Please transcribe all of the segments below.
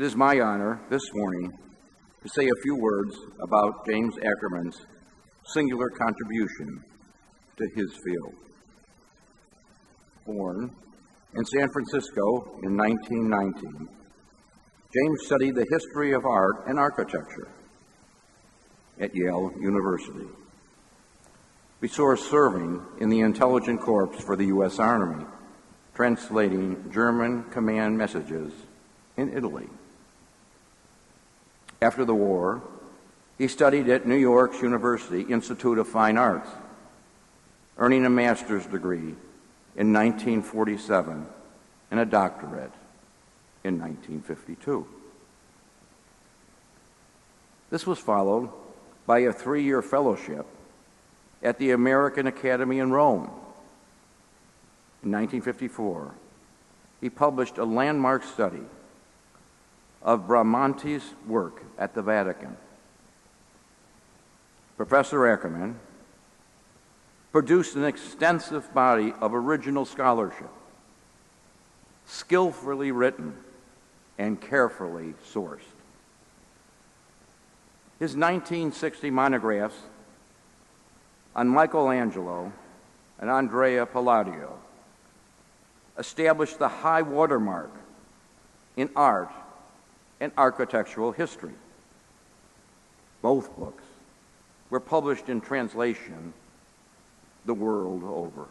It is my honor this morning to say a few words about James Ackerman's singular contribution to his field. Born in San Francisco in 1919, James studied the history of art and architecture at Yale University, before serving in the Intelligence Corps for the U.S. Army, translating German command messages in Italy. After the war, he studied at New York's University Institute of Fine Arts, earning a master's degree in 1947 and a doctorate in 1952. This was followed by a 3-year fellowship at the American Academy in Rome. In 1954, he published a landmark study of Bramantti's work at the Vatican. Professor Ackerman produced an extensive body of original scholarship, skillfully written and carefully sourced. His 1960 monographs on Michelangelo and Andrea Palladio established the high watermark in art and architectural history. Both books were published in translation the world over.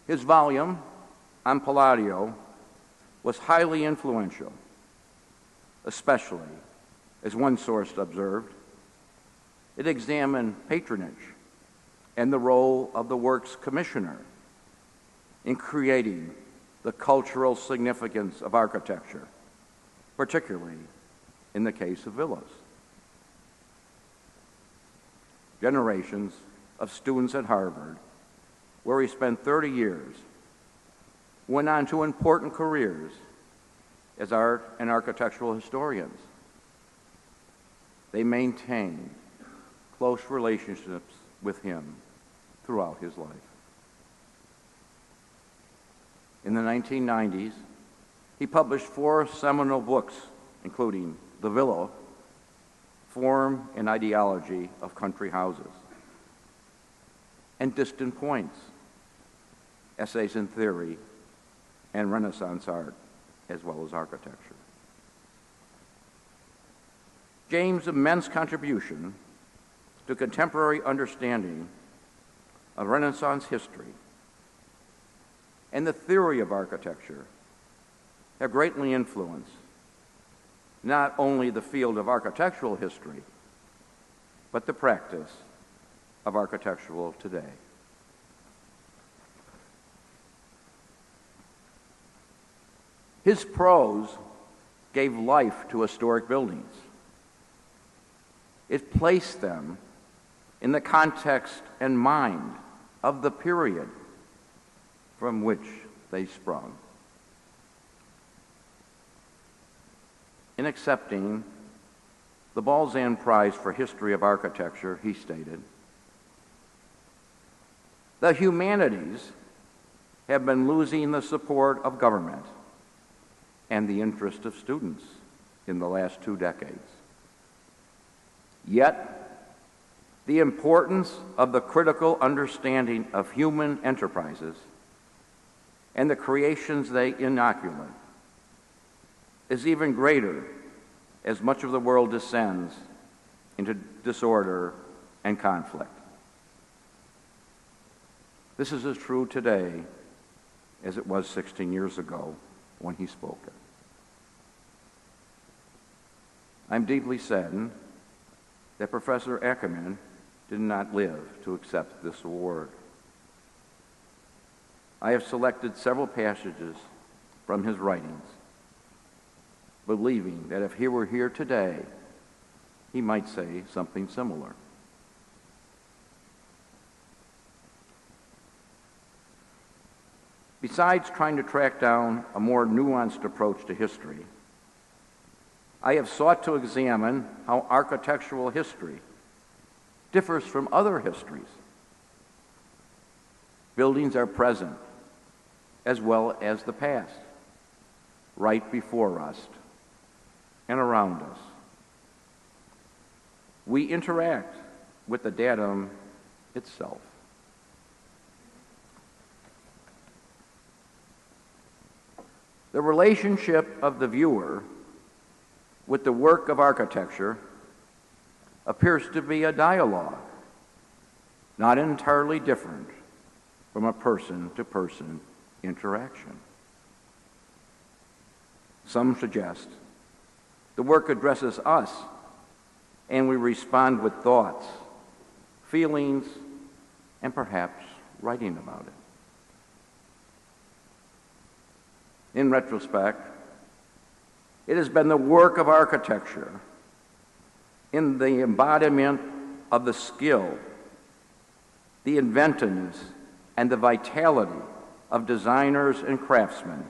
His volume on Palladio was highly influential, especially, as one source observed, it examined patronage and the role of the work's commissioner in creating the cultural significance of architecture, particularly in the case of villas. Generations of students at Harvard, where he spent 30 years, went on to important careers as art and architectural historians. They maintained close relationships with him throughout his life. In the 1990s, he published 4 seminal books, including The Villa, Form and Ideology of Country Houses, and Distant Points, Essays in Theory and Renaissance Art, as well as Architecture. James' immense contribution to contemporary understanding of Renaissance history and the theory of architecture have greatly influenced not only the field of architectural history, but the practice of architectural today. His prose gave life to historic buildings. It placed them in the context and mind of the period from which they sprung. In accepting the Balzan Prize for History of Architecture, he stated, "The humanities have been losing the support of government and the interest of students in the last 2 decades. Yet, the importance of the critical understanding of human enterprises and the creations they inoculate is even greater as much of the world descends into disorder and conflict. This is as true today as it was 16 years ago when he spoke it." I'm deeply saddened that Professor Ackerman did not live to accept this award. I have selected several passages from his writings, believing that if he were here today, he might say something similar. Besides trying to track down a more nuanced approach to history, I have sought to examine how architectural history differs from other histories. Buildings are present as well as the past. right before us and around us. We interact with the datum itself. The relationship of the viewer with the work of architecture appears to be a dialogue, not entirely different from a person-to-person interaction. Some suggest the work addresses us and we respond with thoughts, feelings, and perhaps writing about it. In retrospect, it has been the work of architecture in the embodiment of the skill, the inventiveness, and the vitality of designers and craftsmen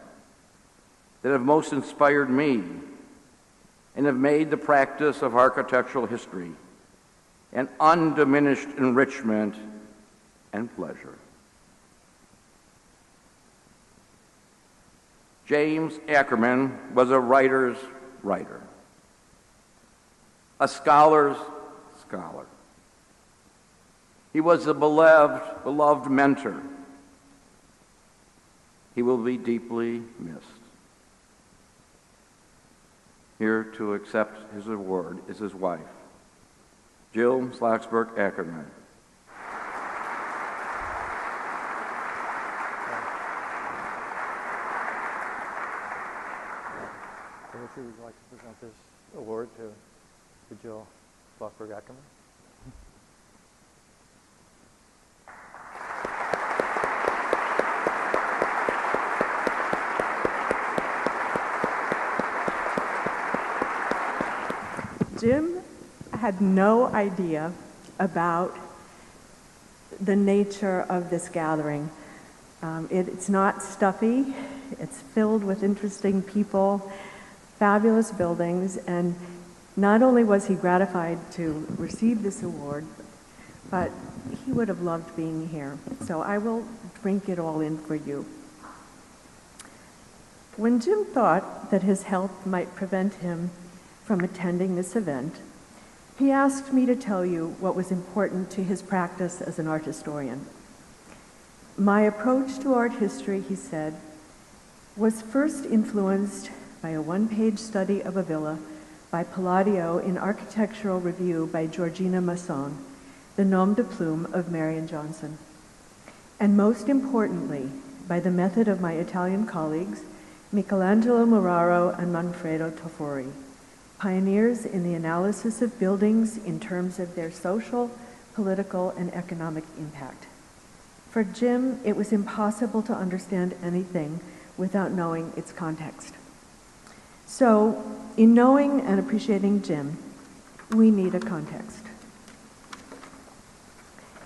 that have most inspired me and have made the practice of architectural history an undiminished enrichment and pleasure. James Ackerman was a writer's writer, a scholar's scholar. He was a beloved mentor. He will be deeply missed. Here to accept his award is his wife, Jill Slosburg-Ackerman. Would you like to present this award to Jill Slosburg-Ackerman? Jim had no idea about the nature of this gathering. It's not stuffy. It's filled with interesting people, fabulous buildings, and not only was he gratified to receive this award, but he would have loved being here. So I will drink it all in for you. When Jim thought that his health might prevent him from attending this event, he asked me to tell you what was important to his practice as an art historian. My approach to art history, he said, was first influenced by a one-page study of a villa by Palladio in Architectural Review by Georgina Masson, the nom de plume of Marion Johnson. And most importantly, by the method of my Italian colleagues, Michelangelo Muraro and Manfredo Toffori, pioneers in the analysis of buildings in terms of their social, political, and economic impact. For Jim, it was impossible to understand anything without knowing its context. So, in knowing and appreciating Jim, we need a context.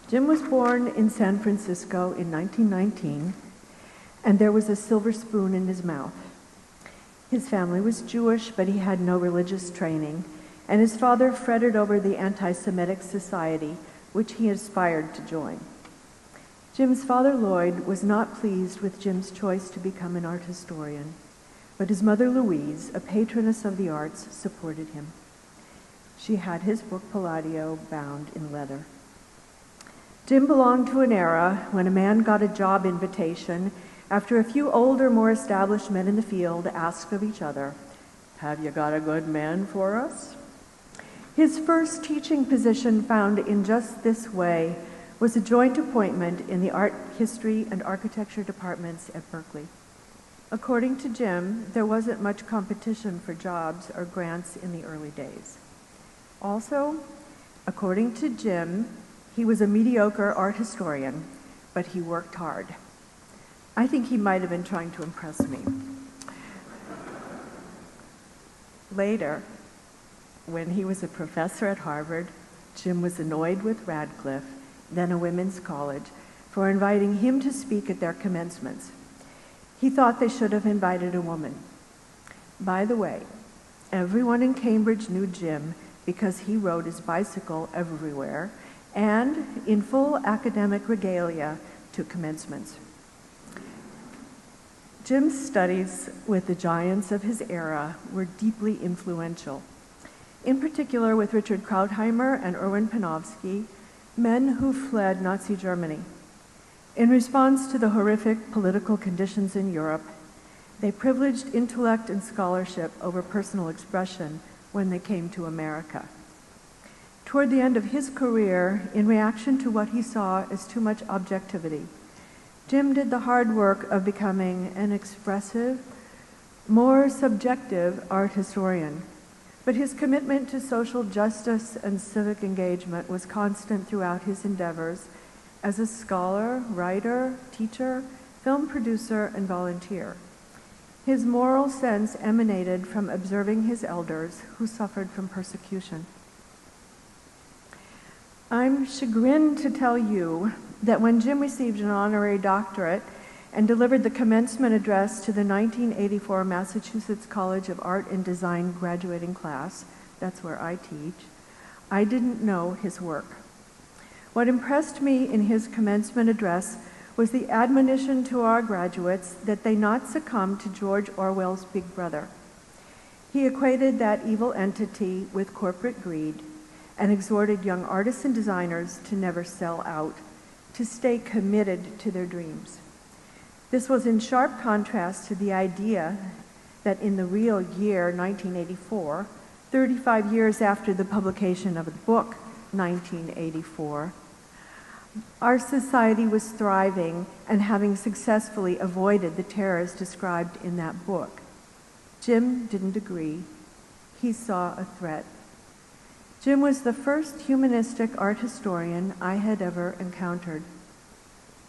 Jim was born in San Francisco in 1919, and there was a silver spoon in his mouth. His family was Jewish, but he had no religious training, and his father fretted over the anti-Semitic society, which he aspired to join. Jim's father, Lloyd, was not pleased with Jim's choice to become an art historian, but his mother, Louise, a patroness of the arts, supported him. She had his book, Palladio, bound in leather. Jim belonged to an era when a man got a job invitation after a few older, more established men in the field asked of each other, "Have you got a good man for us?" His first teaching position, found in just this way, was a joint appointment in the art history and architecture departments at Berkeley. According to Jim, there wasn't much competition for jobs or grants in the early days. Also, according to Jim, he was a mediocre art historian, but he worked hard. I think he might have been trying to impress me. Later, when he was a professor at Harvard, Jim was annoyed with Radcliffe, then a women's college, for inviting him to speak at their commencements. He thought they should have invited a woman. By the way, everyone in Cambridge knew Jim because he rode his bicycle everywhere and in full academic regalia to commencements. Jim's studies with the giants of his era were deeply influential, in particular with Richard Krautheimer and Erwin Panofsky, men who fled Nazi Germany. In response to the horrific political conditions in Europe, they privileged intellect and scholarship over personal expression when they came to America. Toward the end of his career, in reaction to what he saw as too much objectivity, Jim did the hard work of becoming an expressive, more subjective art historian. But his commitment to social justice and civic engagement was constant throughout his endeavors as a scholar, writer, teacher, film producer, and volunteer. His moral sense emanated from observing his elders who suffered from persecution. I'm chagrined to tell you that when Jim received an honorary doctorate and delivered the commencement address to the 1984 Massachusetts College of Art and Design graduating class, that's where I teach, I didn't know his work. What impressed me in his commencement address was the admonition to our graduates that they not succumb to George Orwell's Big Brother. He equated that evil entity with corporate greed and exhorted young artists and designers to never sell out, to stay committed to their dreams. This was in sharp contrast to the idea that in the real year 1984, 35 years after the publication of the book 1984, our society was thriving and having successfully avoided the terrors described in that book. Jim didn't agree. He saw a threat. Jim was the first humanistic art historian I had ever encountered.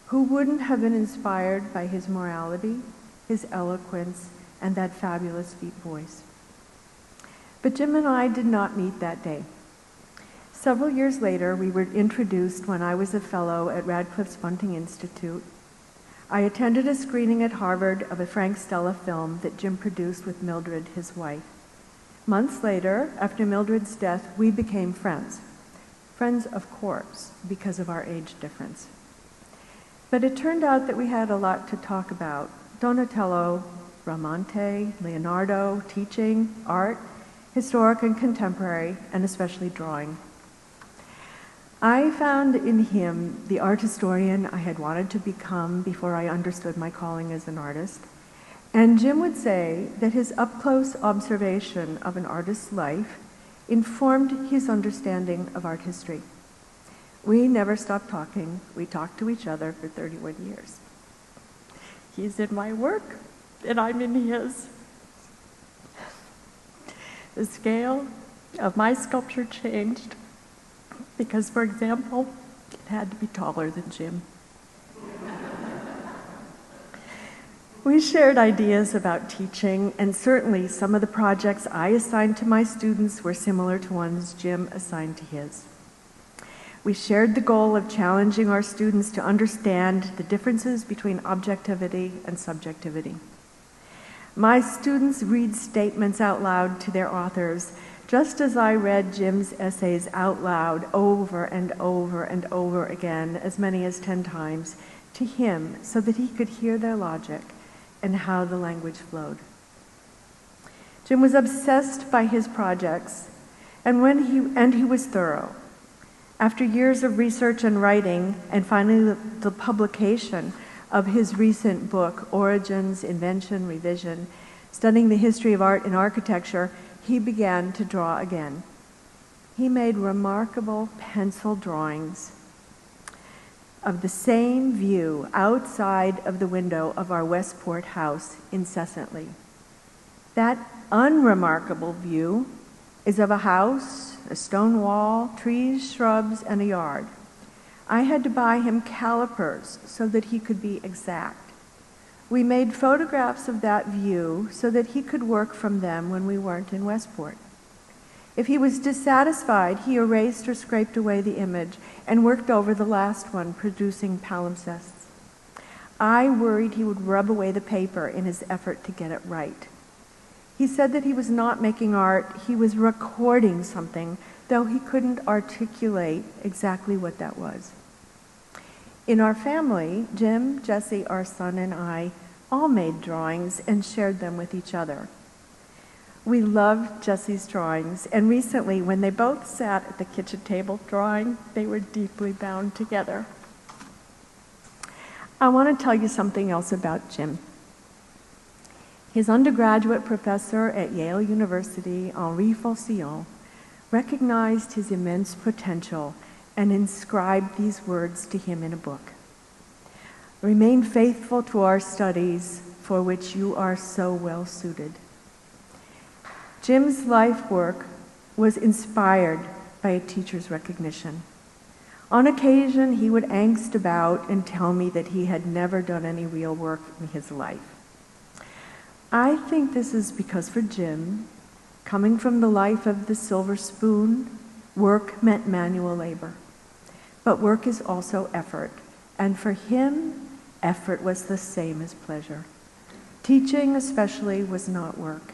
Who wouldn't have been inspired by his morality, his eloquence, and that fabulous deep voice? But Jim and I did not meet that day. Several years later, we were introduced when I was a fellow at Radcliffe's Bunting Institute. I attended a screening at Harvard of a Frank Stella film that Jim produced with Mildred, his wife. Months later, after Mildred's death, we became friends. Friends, of course, because of our age difference. But it turned out that we had a lot to talk about: Donatello, Bramante, Leonardo, teaching, art, historic and contemporary, and especially drawing. I found in him the art historian I had wanted to become before I understood my calling as an artist. And Jim would say that his up-close observation of an artist's life informed his understanding of art history. We never stopped talking. We talked to each other for 31 years. He's in my work, and I'm in his. The scale of my sculpture changed because, for example, it had to be taller than Jim. We shared ideas about teaching, and certainly some of the projects I assigned to my students were similar to ones Jim assigned to his. We shared the goal of challenging our students to understand the differences between objectivity and subjectivity. My students read statements out loud to their authors, just as I read Jim's essays out loud over and over and over again, as many as 10 times, to him so that he could hear their logic and how the language flowed. Jim was obsessed by his projects, and he was thorough. After years of research and writing, and finally the publication of his recent book, Origins, Invention, Revision, Studying the History of Art and Architecture, he began to draw again. He made remarkable pencil drawings of the same view outside of the window of our Westport house incessantly. That unremarkable view is of a house, a stone wall, trees, shrubs, and a yard. I had to buy him calipers so that he could be exact. We made photographs of that view so that he could work from them when we weren't in Westport. If he was dissatisfied, he erased or scraped away the image and worked over the last one, producing palimpsests. I worried he would rub away the paper in his effort to get it right. He said that he was not making art, he was recording something, though he couldn't articulate exactly what that was. In our family, Jim, Jesse, our son, and I all made drawings and shared them with each other. We loved Jesse's drawings, and recently, when they both sat at the kitchen table drawing, they were deeply bound together. I want to tell you something else about Jim. His undergraduate professor at Yale University, Henri Faucillon, recognized his immense potential and inscribed these words to him in a book. "Remain faithful to our studies, for which you are so well suited." Jim's life work was inspired by a teacher's recognition. On occasion, he would angst about and tell me that he had never done any real work in his life. I think this is because for Jim, coming from the life of the silver spoon, work meant manual labor. But work is also effort, and for him, effort was the same as pleasure. Teaching especially was not work.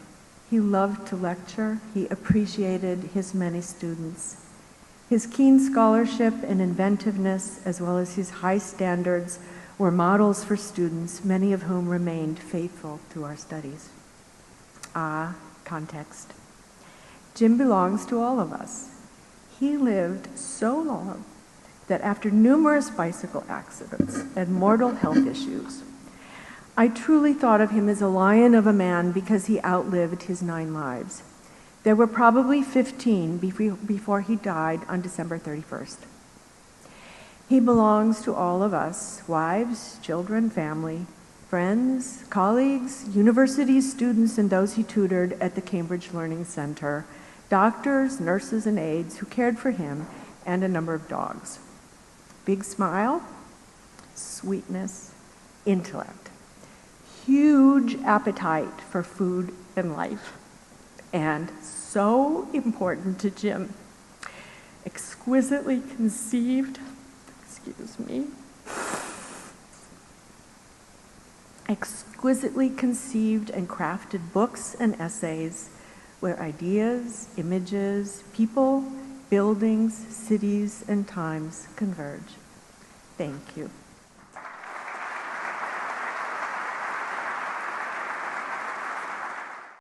He loved to lecture. He appreciated his many students. His keen scholarship and inventiveness, as well as his high standards, were models for students, many of whom remained faithful to our studies. Context. Jim belongs to all of us. He lived so long that after numerous bicycle accidents and mortal health issues, I truly thought of him as a lion of a man because he outlived his 9 lives. There were probably 15 before he died on December 31st. He belongs to all of us, wives, children, family, friends, colleagues, university students, and those he tutored at the Cambridge Learning Center, doctors, nurses, and aides who cared for him, and a number of dogs. Big smile, sweetness, intellect, huge appetite for food and life, and so important to Jim, exquisitely conceived and crafted books and essays where ideas, images, people, buildings, cities, and times converge. Thank you.